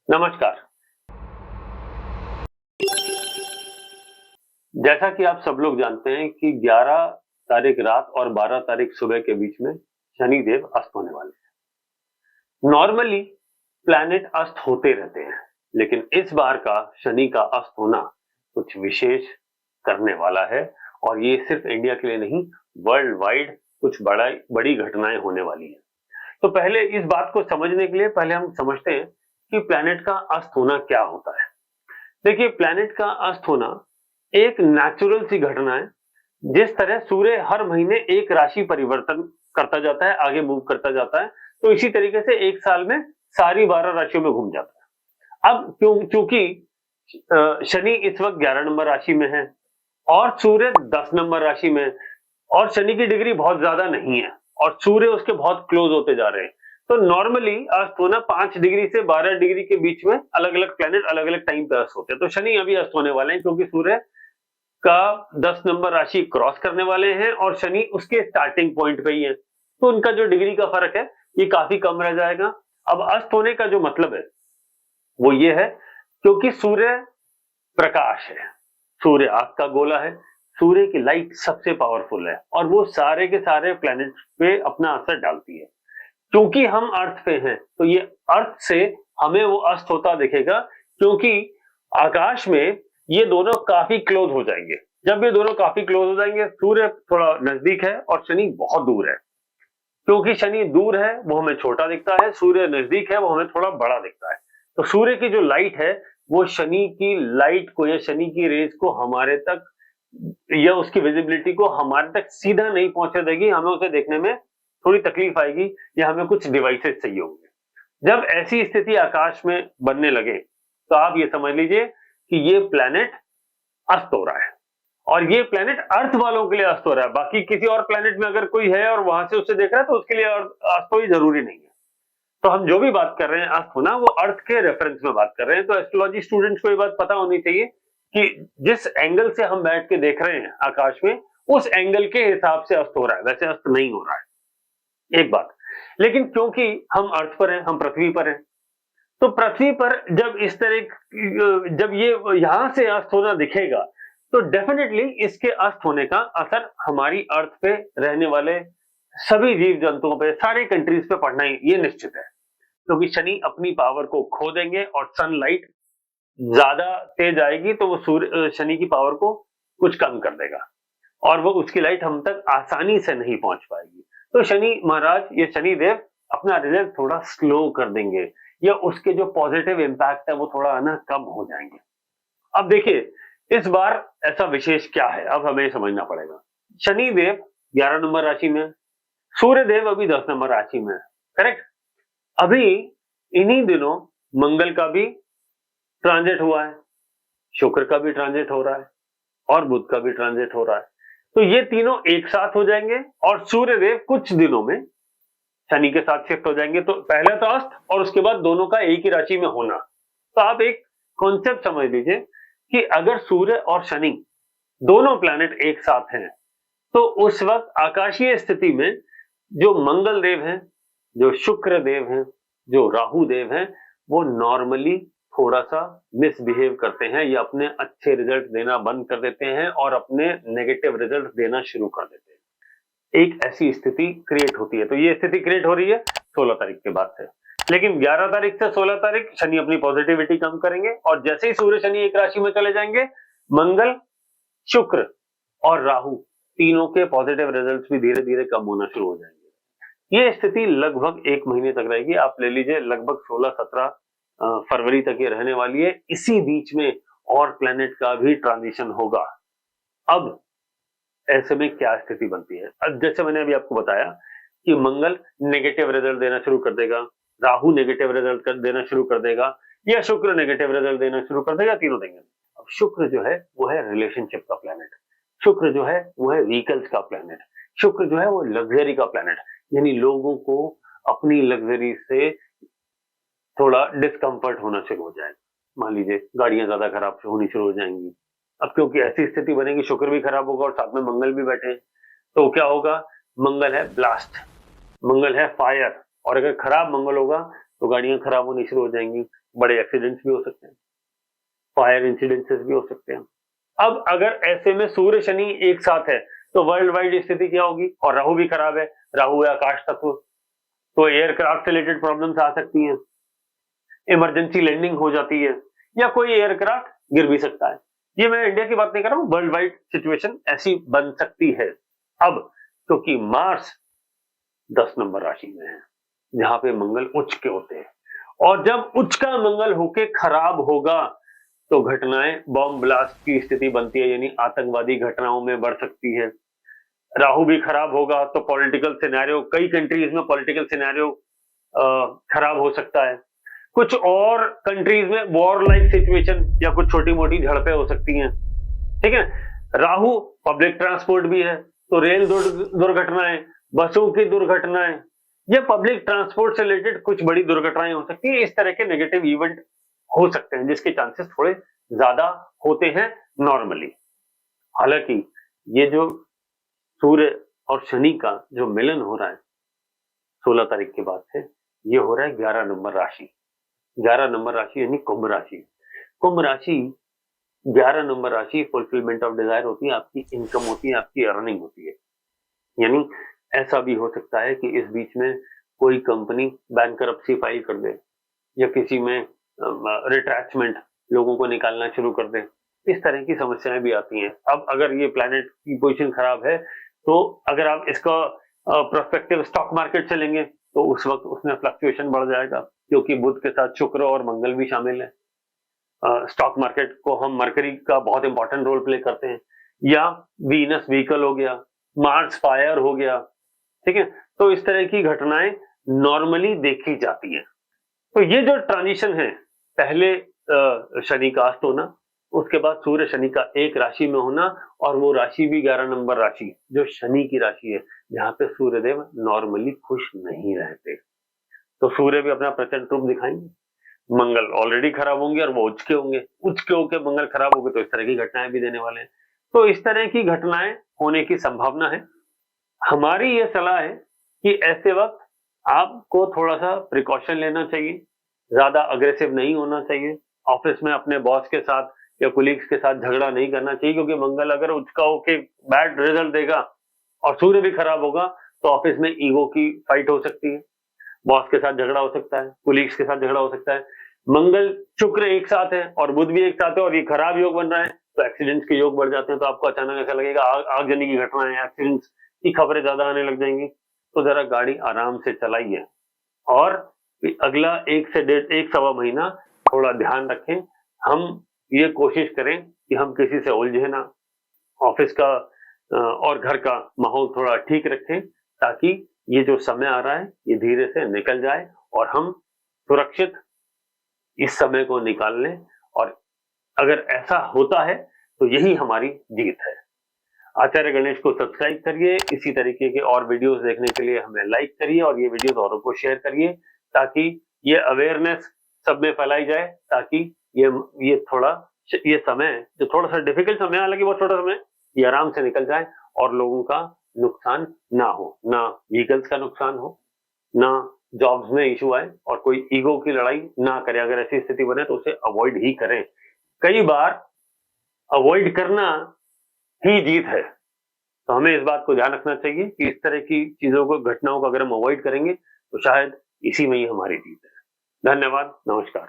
नमस्कार। जैसा कि आप सब लोग जानते हैं कि 11 तारीख रात और 12 तारीख सुबह के बीच में शनिदेव अस्त होने वाले हैं। नॉर्मली प्लैनेट अस्त होते रहते हैं, लेकिन इस बार का शनि का अस्त होना कुछ विशेष करने वाला है और ये सिर्फ इंडिया के लिए नहीं, वर्ल्ड वाइड कुछ बड़ी घटनाएं होने वाली हैं। तो पहले इस बात को समझने के लिए पहले हम समझते हैं कि प्लैनेट का अस्त होना क्या होता है। देखिए, प्लैनेट का अस्त होना एक नेचुरल सी घटना है। जिस तरह सूर्य हर महीने एक राशि परिवर्तन करता जाता है, आगे मूव करता जाता है, तो इसी तरीके से एक साल में सारी 12 राशियों में घूम जाता है। अब क्योंकि शनि इस वक्त 11 नंबर राशि में है और सूर्य 10 नंबर राशि में है और शनि की डिग्री बहुत ज्यादा नहीं है और सूर्य उसके बहुत क्लोज होते जा रहे हैं, तो नॉर्मली अस्त होना 5 डिग्री से 12 डिग्री के बीच में अलग अलग प्लैनेट अलग अलग टाइम पे अस्त होते हैं। तो शनि अभी अस्त होने वाले हैं क्योंकि सूर्य का 10 नंबर राशि क्रॉस करने वाले हैं और शनि उसके स्टार्टिंग पॉइंट पे ही है, तो उनका जो डिग्री का फर्क है ये काफी कम रह जाएगा। अब अस्त होने का जो मतलब है वो ये है, क्योंकि सूर्य प्रकाश है, सूर्य आग का गोला है, सूर्य की लाइट सबसे पावरफुल है और वो सारे के सारे प्लैनेट पे अपना असर डालती है। क्योंकि हम अर्थ पे हैं तो ये अर्थ से हमें वो अस्त होता दिखेगा, क्योंकि आकाश में ये दोनों काफी क्लोज हो जाएंगे। जब ये दोनों काफी क्लोज हो जाएंगे, सूर्य थोड़ा नजदीक है और शनि बहुत दूर है। क्योंकि शनि दूर है वो हमें छोटा दिखता है, सूर्य नजदीक है वो हमें थोड़ा बड़ा दिखता है। तो सूर्य की जो लाइट है वो शनि की लाइट को या शनि की रेज को हमारे तक या उसकी विजिबिलिटी को हमारे तक सीधा नहीं पहुंचे देगी। हमें उसे देखने में थोड़ी तकलीफ आएगी या हमें कुछ डिवाइसेस चाहिए होंगे। जब ऐसी स्थिति आकाश में बनने लगे तो आप ये समझ लीजिए कि ये प्लैनेट अस्त हो रहा है और ये प्लैनेट अर्थ वालों के लिए अस्त हो रहा है। बाकी किसी और प्लैनेट में अगर कोई है और वहां से उसे देख रहा है तो उसके लिए अस्त हो ही जरूरी नहीं है। तो हम जो भी बात कर रहे हैं अस्त होना, वो अर्थ के रेफरेंस में बात कर रहे हैं। तो एस्ट्रोलॉजी स्टूडेंट्स को ये बात पता होनी चाहिए कि जिस एंगल से हम बैठ के देख रहे हैं आकाश में, उस एंगल के हिसाब से अस्त हो रहा है, वैसे अस्त नहीं हो रहा है। एक बात, लेकिन क्योंकि हम अर्थ पर हैं, हम पृथ्वी पर हैं, तो पृथ्वी पर जब इस तरह जब ये यहां से अस्त होना दिखेगा तो डेफिनेटली इसके अस्त होने का असर हमारी अर्थ पे रहने वाले सभी जीव जंतुओं पे, सारे कंट्रीज पे पड़ना ही ये निश्चित है। क्योंकि शनि अपनी पावर को खो देंगे और सनलाइट ज्यादा तेज आएगी तो वो सूर्य शनि की पावर को कुछ कम कर देगा और वो उसकी लाइट हम तक आसानी से नहीं पहुंच पाएगी। तो शनि महाराज, ये शनि देव अपना रिजल्ट थोड़ा स्लो कर देंगे या उसके जो पॉजिटिव इंपैक्ट है वो थोड़ा ना कम हो जाएंगे। अब देखिए, इस बार ऐसा विशेष क्या है, अब हमें समझना पड़ेगा। शनि देव 11 नंबर राशि में, सूर्य देव अभी 10 नंबर राशि में है, करेक्ट। अभी इन्हीं दिनों मंगल का भी ट्रांजिट हुआ है, शुक्र का भी ट्रांजिट हो रहा है और बुध का भी ट्रांजिट हो रहा है। तो ये तीनों एक साथ हो जाएंगे और सूर्य देव कुछ दिनों में शनि के साथ शिफ्ट हो जाएंगे। तो पहले तो अस्त और उसके बाद दोनों का एक ही राशि में होना। तो आप एक कॉन्सेप्ट समझ लीजिए कि अगर सूर्य और शनि दोनों प्लैनेट एक साथ हैं तो उस वक्त आकाशीय स्थिति में जो मंगल देव हैं, जो शुक्र देव हैं, जो राहु देव हैं, वो नॉर्मली थोड़ा सा मिसबिहेव करते हैं या अपने अच्छे रिजल्ट देना बंद कर देते हैं और अपने नेगेटिव रिजल्ट देना शुरू कर देते हैं। एक ऐसी स्थिति क्रिएट होती है। तो ये स्थिति क्रिएट हो रही है 16 तारीख के बाद से, लेकिन 11 तारीख से 16 तारीख शनि अपनी पॉजिटिविटी कम करेंगे और जैसे ही सूर्य शनि एक राशि में चले जाएंगे, मंगल, शुक्र और राहु तीनों के पॉजिटिव रिजल्ट्स भी धीरे धीरे कम होना शुरू हो जाएंगे। ये स्थिति लगभग 1 महीने तक रहेगी। आप ले लीजिए लगभग 16-17 फरवरी तक ये रहने वाली है। इसी बीच में और प्लेनेट का भी ट्रांजिशन होगा। अब ऐसे में क्या स्थिति बनती है? अब जैसे मैंने अभी आपको बताया कि मंगल नेगेटिव रिजल्ट देना शुरू कर देगा, राहु नेगेटिव रिजल्ट देना शुरू कर देगा या शुक्र नेगेटिव रिजल्ट देना शुरू कर देगा, तीनों देंगे। अब शुक्र जो है वो है रिलेशनशिप का प्लेनेट, शुक्र जो है वो है व्हीकल्स का प्लेनेट, शुक्र जो है वो लग्जरी का प्लेनेट, यानी लोगों को अपनी लग्जरी से थोड़ा डिस्कंफर्ट होना शुरू हो जाएगा। मान लीजिए गाड़ियां ज्यादा खराब होनी शुरू हो जाएंगी। अब क्योंकि ऐसी स्थिति बनेगी, शुक्र भी खराब होगा और साथ में मंगल भी बैठे हैं, तो क्या होगा? मंगल है ब्लास्ट, मंगल है फायर, और अगर खराब मंगल होगा तो गाड़ियां खराब होनी शुरू हो जाएंगी, बड़े एक्सीडेंट्स भी हो सकते हैं, फायर इंसिडेंसेस भी हो सकते हैं। अब अगर ऐसे में सूर्य शनि एक साथ है तो वर्ल्ड वाइड स्थिति क्या होगी? और राहु भी खराब है, राहु है आकाश तत्व, तो एयरक्राफ्ट से रिलेटेड प्रॉब्लम्स आ सकती हैं, इमरजेंसी लैंडिंग हो जाती है, या कोई एयरक्राफ्ट गिर भी सकता है। ये मैं इंडिया की बात नहीं कर रहा हूं, वर्ल्ड वाइड सिचुएशन ऐसी बन सकती है। अब क्योंकि मार्स 10 नंबर राशि में है, जहां पे मंगल उच्च के होते हैं, और जब उच्च का मंगल होके खराब होगा तो घटनाएं बॉम्ब ब्लास्ट की स्थिति बनती है, यानी आतंकवादी घटनाओं में बढ़ सकती है। राहु भी खराब होगा तो पॉलिटिकल सिनेरियो, कई कंट्रीज में पॉलिटिकल सिनेरियो खराब हो सकता है। कुछ और कंट्रीज में वॉर लाइक सिचुएशन या कुछ छोटी मोटी झड़पें हो सकती हैं। ठीक है, राहु पब्लिक ट्रांसपोर्ट भी है, तो रेल दुर्घटनाएं, बसों की दुर्घटनाएं, ये पब्लिक ट्रांसपोर्ट से रिलेटेड कुछ बड़ी दुर्घटनाएं हो सकती है। इस तरह के नेगेटिव इवेंट हो सकते हैं जिसके चांसेस थोड़े ज्यादा होते हैं नॉर्मली। हालांकि ये जो सूर्य और शनि का जो मिलन हो रहा है 16 तारीख के बाद से, ये हो रहा है 11 नंबर राशि। 11 नंबर राशि यानी कुंभ राशि। कुंभ राशि 11 नंबर राशि फुलफिलमेंट ऑफ डिजायर होती है, आपकी इनकम होती है, आपकी अर्निंग होती है। यानी ऐसा भी हो सकता है कि इस बीच में कोई कंपनी बैंकरप्सी फाइल कर दे, या किसी में रिट्रैचमेंट, लोगों को निकालना शुरू कर दे। इस तरह की समस्याएं भी आती हैं। अब अगर ये प्लैनेट की पोजीशन खराब है तो अगर आप इसका प्रोस्पेक्टिव स्टॉक मार्केट से लेंगे तो उस वक्त उसमें फ्लक्चुएशन बढ़ जाएगा, क्योंकि बुध के साथ शुक्र और मंगल भी शामिल है। स्टॉक मार्केट को हम मरकरी का बहुत इंपॉर्टेंट रोल प्ले करते हैं, या वीनस व्हीकल हो गया, मार्स फायर हो गया। ठीक है, तो इस तरह की घटनाएं नॉर्मली देखी जाती है। तो ये जो ट्रांजिशन है, पहले शनि का अस्त होना, उसके बाद सूर्य शनि का एक राशि में होना, और वो राशि भी 11 नंबर राशि जो शनि की राशि है, जहां पे सूर्यदेव नॉर्मली खुश नहीं रहते। तो सूर्य भी अपना प्रचंड रूप दिखाएंगे, मंगल ऑलरेडी खराब होंगे और वो उच्च के होंगे, उच्च के होकर मंगल खराब होंगे तो इस तरह की घटनाएं भी देने वाले हैं। तो इस तरह की घटनाएं होने की संभावना है। हमारी ये सलाह है कि ऐसे वक्त आपको थोड़ा सा प्रिकॉशन लेना चाहिए, ज्यादा अग्रेसिव नहीं होना चाहिए, ऑफिस में अपने बॉस के साथ या कुलीग्स के साथ झगड़ा नहीं करना चाहिए, क्योंकि मंगल अगर उच्च का होके बैड रिजल्ट देगा और सूर्य भी खराब होगा तो ऑफिस में ईगो की फाइट हो सकती है, बॉस के साथ झगड़ा हो सकता है, कुलीग्स के साथ झगड़ा हो सकता है। मंगल शुक्र एक साथ है और बुध भी एक साथ है और ये खराब योग बन रहा है, तो एक्सीडेंट्स के योग बढ़ जाते हैं। तो आपको अचानक ऐसा लगेगा आगजनी की घटनाएं, एक्सीडेंट्स की खबरें ज्यादा आने लग जाएंगी। तो जरा गाड़ी आराम से चलाइए, और अगला 1 से 1.5 सवा महीना थोड़ा ध्यान रखें। हम ये कोशिश करें कि हम किसी से उलझे ना, ऑफिस का और घर का माहौल थोड़ा ठीक रखें, ताकि ये जो समय आ रहा है ये धीरे से निकल जाए और हम सुरक्षित इस समय को निकाल लें। और अगर ऐसा होता है तो यही हमारी जीत है। आचार्य गणेश को सब्सक्राइब करिए, इसी तरीके के और वीडियोस देखने के लिए हमें लाइक करिए और ये वीडियोस औरों को शेयर करिए, ताकि ये अवेयरनेस सब में फैलाई जाए, ताकि ये थोड़ा ये समय जो थोड़ा सा डिफिकल्ट समय, हालांकि बहुत छोटा समय, ये आराम से निकल जाए और लोगों का नुकसान ना हो, ना व्हीकल्स का नुकसान हो, ना जॉब्स में इशू आए, और कोई ईगो की लड़ाई ना करे। अगर ऐसी स्थिति बने तो उसे अवॉइड ही करें। कई बार अवॉइड करना ही जीत है। तो हमें इस बात को ध्यान रखना चाहिए कि इस तरह की चीजों को, घटनाओं को अगर हम अवॉइड करेंगे तो शायद इसी में ही हमारी जीत है। धन्यवाद, नमस्कार।